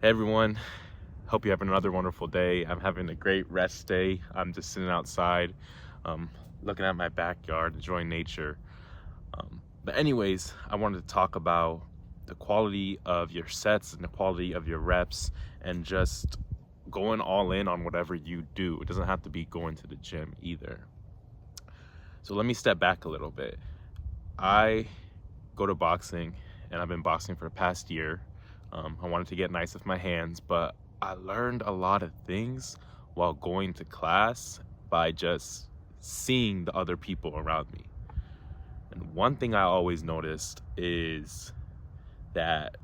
Hey everyone, hope you're having another wonderful day. I'm having a great rest day. I'm just sitting outside, um, looking at my backyard, enjoying nature. But anyways, I wanted to talk about the quality of your sets and the quality of your reps and just going all in on whatever you do. It doesn't have to be going to the gym either. So let me step back a little bit. I go to boxing and I've been boxing for the past year. I wanted to get nice with my hands, but I learned a lot of things while going to class by just seeing the other people around me. And one thing I always noticed is that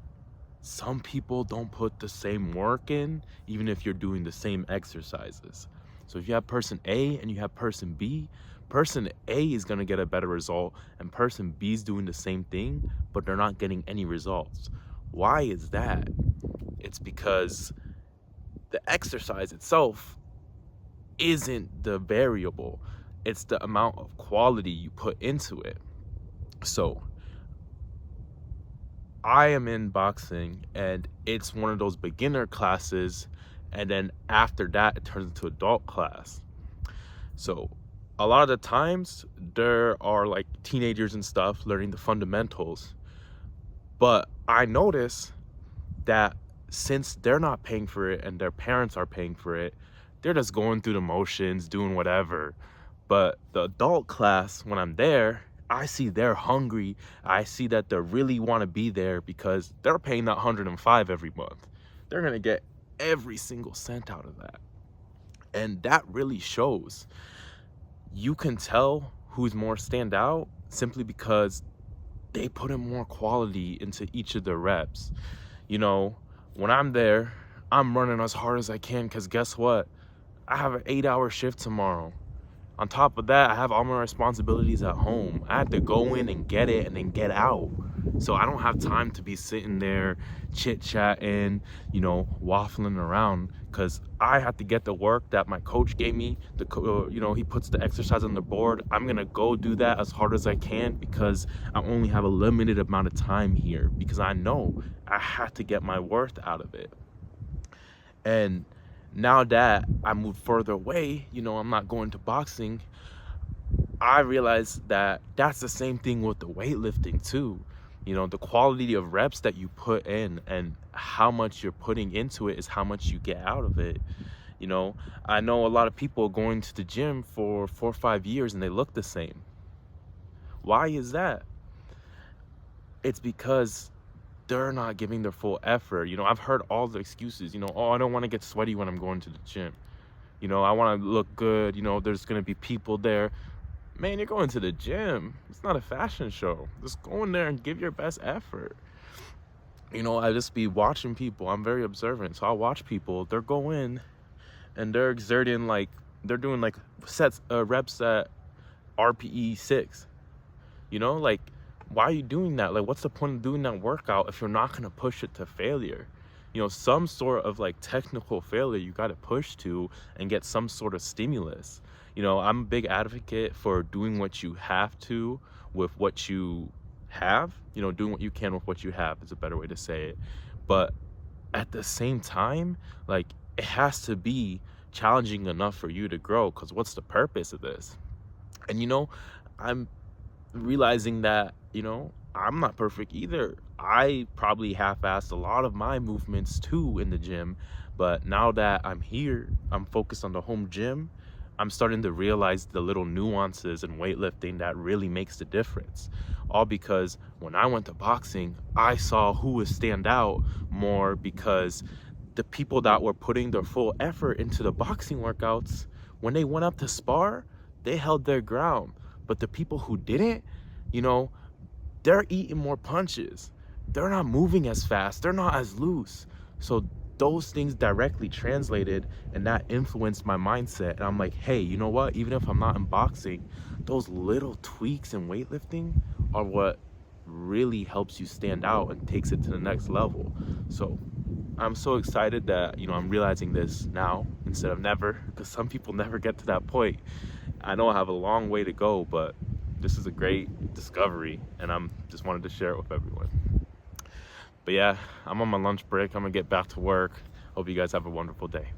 some people don't put the same work in, even if you're doing the same exercises. So if you have person A and you have person B, person A is going to get a better result and person B is doing the same thing, but they're not getting any results. Why is that? It's because the exercise itself isn't the variable. It's the amount of quality you put into it. So I am in boxing and it's one of those beginner classes, and then after that it turns into adult class. So a lot of the times there are like teenagers and stuff learning the fundamentals, but I notice that since they're not paying for it and their parents are paying for it, they're just going through the motions, doing whatever. But the adult class, when I'm there, I see they're hungry. I see that they really want to be there because they're paying that 105 every month. They're going to get every single cent out of that. And that really shows. You can tell who's more stand out simply because they put in more quality into each of their reps. You know, when I'm there, I'm running as hard as I can because guess what? I have an 8-hour shift tomorrow. On top of that, I have all my responsibilities at home. I have to go in and get it and then get out. So I don't have time to be sitting there chit-chatting, waffling around, because I have to get the work that my coach gave me. He puts the exercise on the board. I'm going to go do that as hard as I can because I only have a limited amount of time here because I know I have to get my worth out of it. And now that I moved further away, I'm not going to boxing, I realized that that's the same thing with the weightlifting too. The quality of reps that you put in and how much you're putting into it is how much you get out of it. I know a lot of people going to the gym for 4 or 5 years and they look the same. Why is that? It's because they're not giving their full effort. I've heard all the excuses, I don't want to get sweaty when I'm going to the gym. I want to look good. There's going to be people there. Man, you're going to the gym. It's not a fashion show. Just go in there and give your best effort. I just be watching people. I'm very observant. So I'll watch people. They're going and they're exerting they're doing reps at RPE 6. Why are you doing that? What's the point of doing that workout if you're not going to push it to failure? Some sort of technical failure you got to push to and get some sort of stimulus. I'm a big advocate for doing what you have to with what you have. Doing what you can with what you have is a better way to say it. But at the same time, it has to be challenging enough for you to grow, because what's the purpose of this? And I'm realizing that I'm not perfect either. I probably half-assed a lot of my movements too in the gym, but now that I'm here, I'm focused on the home gym. I'm starting to realize the little nuances in weightlifting that really makes the difference. All because when I went to boxing, I saw who would stand out more, because the people that were putting their full effort into the boxing workouts, when they went up to spar, they held their ground. But the people who didn't, they're eating more punches. They're not moving as fast. They're not as loose. So those things directly translated, and that influenced my mindset. And I'm like, hey, you know what? Even if I'm not in boxing, those little tweaks in weightlifting are what really helps you stand out and takes it to the next level. So I'm so excited that, I'm realizing this now instead of never, because some people never get to that point. I know I have a long way to go, but this is a great discovery and I'm just wanted to share it with everyone. But But yeah, I'm on my lunch break. I'm gonna get back to work. Hope you guys have a wonderful day.